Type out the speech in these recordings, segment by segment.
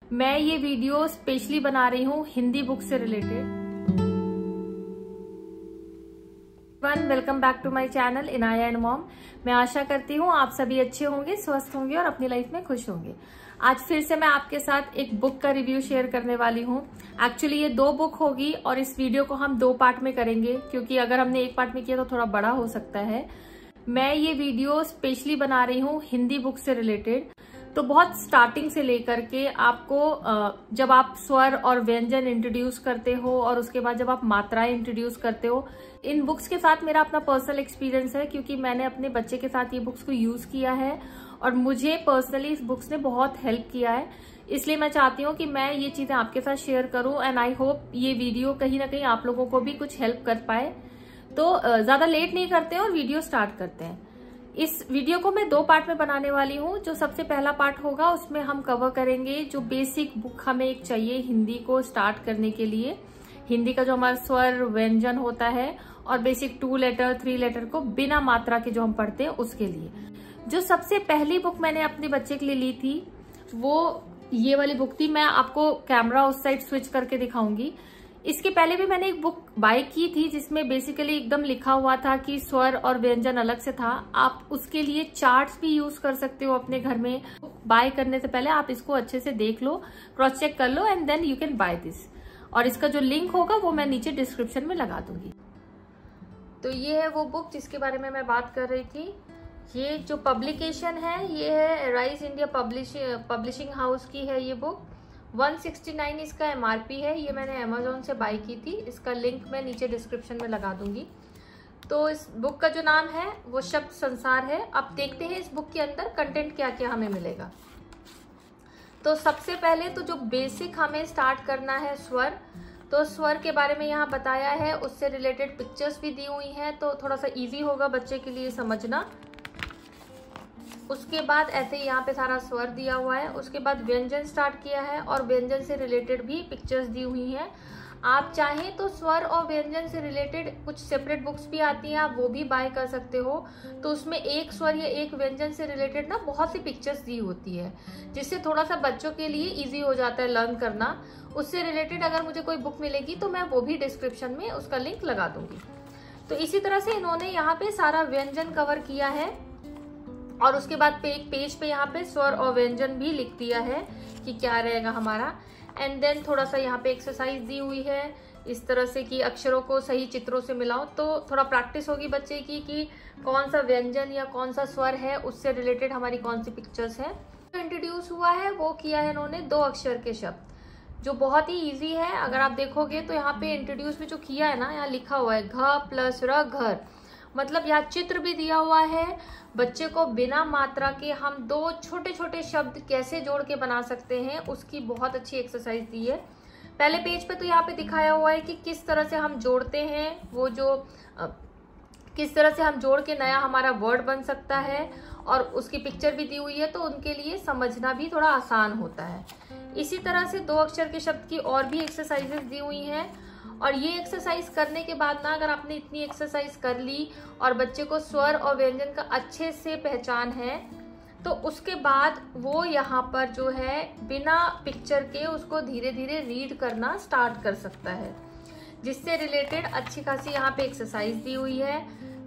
मैं ये video specially बना रही हूँ हिंदी बुक से related. Welcome back to my channel Inaya and mom. मैं आशा करती हूँ आप सभी अच्छे होंगे, स्वस्थ होंगे और अपनी लाइफ में खुश होंगे। आज फिर से मैं आपके साथ एक बुक का रिव्यू शेयर करने वाली हूँ। एक्चुअली ये 2 बुक होगी और इस वीडियो को हम 2 पार्ट में करेंगे, क्योंकि अगर हमने एक पार्ट में किया तो थोड़ा बड़ा हो सकता है। मैं ये वीडियो स्पेशली बना रही हूँ हिंदी बुक से रिलेटेड। तो बहुत स्टार्टिंग से लेकर के आपको जब आप स्वर और व्यंजन इंट्रोड्यूस करते हो और उसके बाद जब आप मात्राएं इंट्रोड्यूस करते हो, इन बुक्स के साथ मेरा अपना पर्सनल एक्सपीरियंस है, क्योंकि मैंने अपने बच्चे के साथ ये बुक्स को यूज किया है और मुझे पर्सनली इस बुक्स ने बहुत हेल्प किया है। इसलिए मैं चाहती हूँ कि मैं ये चीजें आपके साथ शेयर करूं एंड आई होप ये वीडियो कहीं ना कहीं आप लोगों को भी कुछ हेल्प कर पाए। तो ज्यादा लेट नहीं करते हैं और वीडियो स्टार्ट करते हैं। इस वीडियो को मैं 2 पार्ट में बनाने वाली हूँ। जो सबसे पहला पार्ट होगा उसमें हम कवर करेंगे जो बेसिक बुक हमें एक चाहिए हिंदी को स्टार्ट करने के लिए। हिंदी का जो हमारा स्वर व्यंजन होता है और बेसिक 2 लेटर 3 लेटर को बिना मात्रा के जो हम पढ़ते हैं उसके लिए। जो सबसे पहली बुक मैंने अपने बच्चे के लिए ली थी वो ये वाली बुक थी। मैं आपको कैमरा उस साइड स्विच करके दिखाऊंगी। इसके पहले भी मैंने एक बुक बाय की थी जिसमें बेसिकली एकदम लिखा हुआ था कि स्वर और व्यंजन अलग से था। आप उसके लिए चार्ट्स भी यूज कर सकते हो अपने घर में। बाय करने से पहले आप इसको अच्छे से देख लो, क्रॉस चेक कर लो and then you can buy this. और इसका जो लिंक होगा वो मैं नीचे डिस्क्रिप्शन में लगा दूंगी। तो ये है वो बुक जिसके बारे में मैं बात कर रही थी। ये जो पब्लिकेशन है ये है राइज इंडिया पब्लिशिंग हाउस की है ये बुक। 169 इसका एमआरपी है। ये मैंने अमेजोन से बाय की थी। इसका लिंक मैं नीचे डिस्क्रिप्शन में लगा दूंगी। तो इस बुक का जो नाम है वो शब्द संसार है। अब देखते हैं इस बुक के अंदर कंटेंट क्या क्या हमें मिलेगा। तो सबसे पहले तो जो बेसिक हमें स्टार्ट करना है स्वर, तो स्वर के बारे में यहाँ बताया है, उससे रिलेटेड पिक्चर्स भी दी हुई हैं, तो थोड़ा सा इजी होगा बच्चे के लिए समझना। उसके बाद ऐसे ही यहाँ पे सारा स्वर दिया हुआ है। उसके बाद व्यंजन स्टार्ट किया है और व्यंजन से रिलेटेड भी पिक्चर्स दी हुई हैं। आप चाहें तो स्वर और व्यंजन से रिलेटेड कुछ सेपरेट बुक्स भी आती हैं, आप वो भी बाय कर सकते हो। तो उसमें एक स्वर या एक व्यंजन से रिलेटेड ना बहुत सी पिक्चर्स दी होती है, जिससे थोड़ा सा बच्चों के लिए ईजी हो जाता है लर्न करना। उससे रिलेटेड अगर मुझे कोई बुक मिलेगी तो मैं वो भी डिस्क्रिप्शन में उसका लिंक लगा दूंगी। तो इसी तरह से इन्होंने यहाँ पे सारा व्यंजन कवर किया है और उसके बाद एक पेज पे यहाँ पे स्वर और व्यंजन भी लिख दिया है कि क्या रहेगा हमारा। एंड देन थोड़ा सा यहाँ पे एक्सरसाइज दी हुई है इस तरह से कि अक्षरों को सही चित्रों से मिलाओ। तो थोड़ा प्रैक्टिस होगी बच्चे की कि कौन सा व्यंजन या कौन सा स्वर है, उससे रिलेटेड हमारी कौन सी पिक्चर्स है। जो इंट्रोड्यूस हुआ है वो किया है इन्होंने 2 अक्षर के शब्द, जो बहुत ही ईजी है। अगर आप देखोगे तो यहाँ पे इंट्रोड्यूस में जो किया है ना, यहाँ लिखा हुआ है घ प्लस र घर, मतलब यहाँ चित्र भी दिया हुआ है। बच्चे को बिना मात्रा के हम 2 छोटे छोटे शब्द कैसे जोड़ के बना सकते हैं उसकी बहुत अच्छी एक्सरसाइज दी है। पहले पेज पे तो यहाँ पे दिखाया हुआ है कि किस तरह से हम जोड़ते हैं, वो जो किस तरह से हम जोड़ के नया हमारा वर्ड बन सकता है, और उसकी पिक्चर भी दी हुई है, तो उनके लिए समझना भी थोड़ा आसान होता है। इसी तरह से 2 अक्षर के शब्द की और भी एक्सरसाइजेस दी हुई हैं। और ये एक्सरसाइज करने के बाद ना, अगर आपने इतनी एक्सरसाइज कर ली और बच्चे को स्वर और व्यंजन का अच्छे से पहचान है, तो उसके बाद वो यहाँ पर जो है बिना पिक्चर के उसको धीरे धीरे रीड करना स्टार्ट कर सकता है, जिससे रिलेटेड अच्छी खासी यहाँ पे एक्सरसाइज दी हुई है।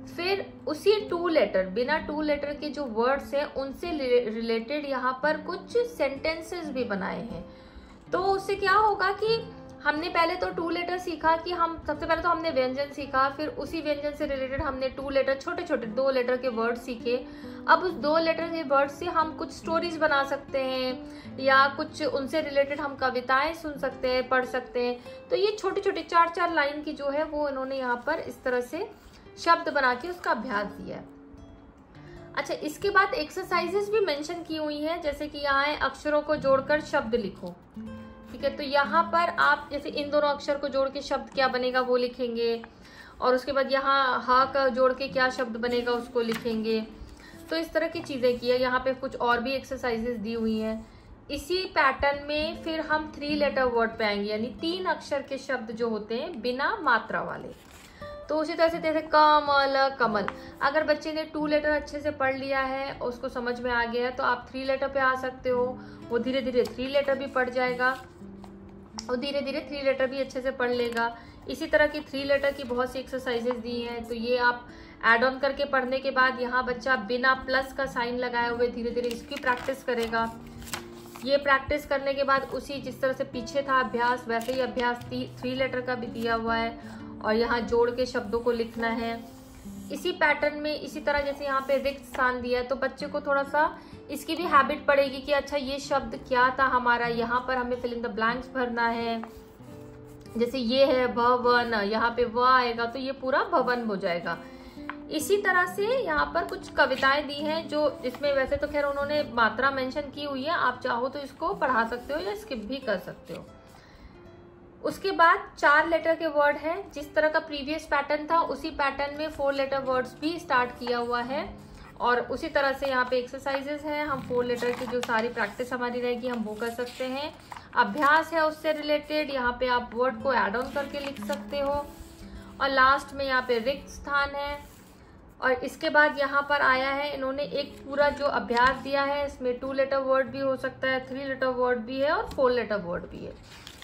फिर उसी 2 लेटर, बिना 2 लेटर के जो वर्ड्स हैं उनसे रिलेटेड यहाँ पर कुछ सेंटेंसेस भी बनाए हैं। तो उससे क्या होगा कि हमने पहले तो 2 लेटर सीखा कि हम सबसे पहले तो हमने व्यंजन सीखा, फिर उसी व्यंजन से रिलेटेड हमने 2 लेटर छोटे छोटे 2 लेटर के वर्ड सीखे। अब उस 2 लेटर के वर्ड से हम कुछ स्टोरीज बना सकते हैं या कुछ उनसे रिलेटेड हम कविताएं सुन सकते हैं, पढ़ सकते हैं। तो ये छोटी छोटी 4-4 लाइन की जो है वो इन्होंने यहाँ पर इस तरह से शब्द बना के उसका अभ्यास दिया है। अच्छा, इसके बाद एक्सरसाइजेस भी मेंशन की हुई हैं, जैसे कि यहाँ है अक्षरों को जोड़कर शब्द लिखो। ठीक है, तो यहाँ पर आप जैसे इन दोनों अक्षर को जोड़ के शब्द क्या बनेगा वो लिखेंगे, और उसके बाद यहाँ हा का जोड़ के क्या शब्द बनेगा उसको लिखेंगे। तो इस तरह की चीजें की है। यहाँ पे कुछ और भी एक्सरसाइजेस दी हुई हैं। इसी पैटर्न में फिर हम 3 लेटर वर्ड पे आएंगे, यानी 3 अक्षर के शब्द जो होते हैं बिना मात्रा वाले। तो उसी तरह से जैसे कमल कमल, अगर बच्चे ने 2 लेटर अच्छे से पढ़ लिया है, उसको समझ में आ गया है, तो आप 3 लेटर पे आ सकते हो। वो धीरे धीरे 3 लेटर भी पढ़ जाएगा और धीरे धीरे 3 लेटर भी अच्छे से पढ़ लेगा। इसी तरह की 3 लेटर की बहुत सी एक्सरसाइजेज दी हैं, तो ये आप ऐड ऑन करके पढ़ने के बाद यहाँ बच्चा बिना प्लस का साइन लगाए हुए धीरे धीरे इसकी प्रैक्टिस करेगा। ये प्रैक्टिस करने के बाद उसी जिस तरह से पीछे था अभ्यास, वैसे ही अभ्यास 3 लेटर का भी दिया हुआ है और यहाँ जोड़ के शब्दों को लिखना है। इसी पैटर्न में इसी तरह जैसे यहाँ पे रिक्त स्थान दिया है, तो बच्चे को थोड़ा सा इसकी भी हैबिट पड़ेगी कि अच्छा ये शब्द क्या था हमारा, यहाँ पर हमें फिल इन द ब्लैंक्स भरना है। जैसे ये है भवन, यहाँ पे व आएगा तो ये पूरा भवन हो जाएगा। इसी तरह से यहाँ पर कुछ कविताएं दी हैं जो जिसमें वैसे तो खैर उन्होंने मात्रा मेंशन की हुई है, आप चाहो तो इसको पढ़ा सकते हो या स्किप भी कर सकते हो। उसके बाद 4 लेटर के वर्ड है, जिस तरह का प्रीवियस पैटर्न था उसी पैटर्न में 4 लेटर वर्ड्स भी स्टार्ट किया हुआ है और उसी तरह से यहाँ पे एक्सरसाइजेस हैं। हम 4 लेटर की जो सारी प्रैक्टिस हमारी रहेगी हम वो कर सकते हैं। अभ्यास है उससे रिलेटेड, यहाँ पे आप वर्ड को ऐड ऑन करके लिख सकते हो और लास्ट में यहाँ पे रिक्त स्थान है। और इसके बाद यहाँ पर आया है इन्होंने एक पूरा जो अभ्यास दिया है, इसमें 2 लेटर वर्ड भी हो सकता है, 3 लेटर वर्ड भी है और 4 लेटर वर्ड भी है।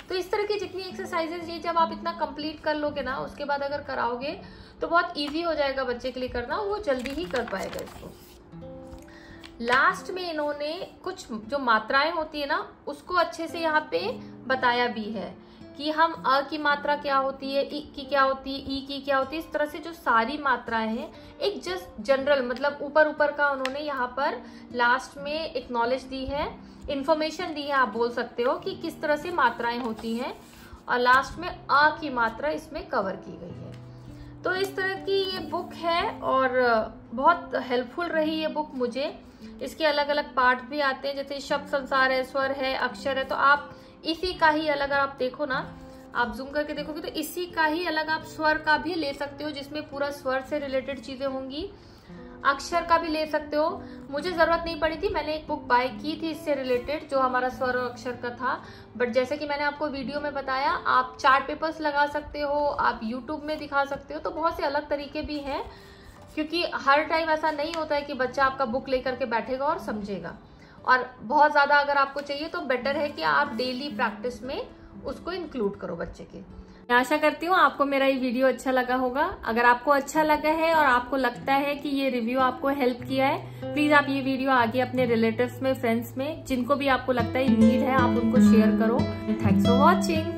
तो इस तरह की जितनी एक्सरसाइजेज ये जब आप इतना कंप्लीट कर लोगे ना, उसके बाद अगर कराओगे तो बहुत इजी हो जाएगा बच्चे के लिए करना, वो जल्दी ही कर पाएगा इसको। लास्ट में इन्होंने कुछ जो मात्राएं होती है ना उसको अच्छे से यहाँ पे बताया भी है कि हम अ की मात्रा क्या होती है, इ की क्या होती है, ई की क्या होती है। इस तरह से जो सारी मात्राएं हैं एक जस्ट जनरल मतलब ऊपर ऊपर का उन्होंने यहाँ पर लास्ट में एक नॉलेज दी है, इंफॉर्मेशन दी है, आप बोल सकते हो कि किस तरह से मात्राएं होती हैं और लास्ट में अ की मात्रा इसमें कवर की गई है। तो इस तरह की ये बुक है और बहुत हेल्पफुल रही ये बुक मुझे। इसके अलग अलग पार्ट भी आते हैं, जैसे शब्द संसार है, स्वर है, अक्षर है, तो आप इसी का ही अलग अगर आप देखो ना, आप जूम करके देखोगे तो इसी का ही अलग आप स्वर का भी ले सकते हो जिसमें पूरा स्वर से रिलेटेड चीजें होंगी, अक्षर का भी ले सकते हो। मुझे जरूरत नहीं पड़ी थी, मैंने एक बुक बाय की थी इससे रिलेटेड जो हमारा स्वर और अक्षर का था, बट जैसे कि मैंने आपको वीडियो में बताया आप चार्ट पेपर्स लगा सकते हो, आप यूट्यूब में दिखा सकते हो, तो बहुत से अलग तरीके भी हैं क्योंकि हर टाइम ऐसा नहीं होता है कि बच्चा आपका बुक लेकर के बैठेगा और समझेगा। और बहुत ज़्यादा अगर आपको चाहिए तो बेटर है कि आप डेली प्रैक्टिस में उसको इंक्लूड करो बच्चे के। मैं आशा करती हूँ आपको मेरा ये वीडियो अच्छा लगा होगा। अगर आपको अच्छा लगा है और आपको लगता है कि ये रिव्यू आपको हेल्प किया है, प्लीज आप ये वीडियो आगे अपने रिलेटिव्स में, फ्रेंड्स में, जिनको भी आपको लगता है नीड है, आप उनको शेयर करो। Thanks for watching.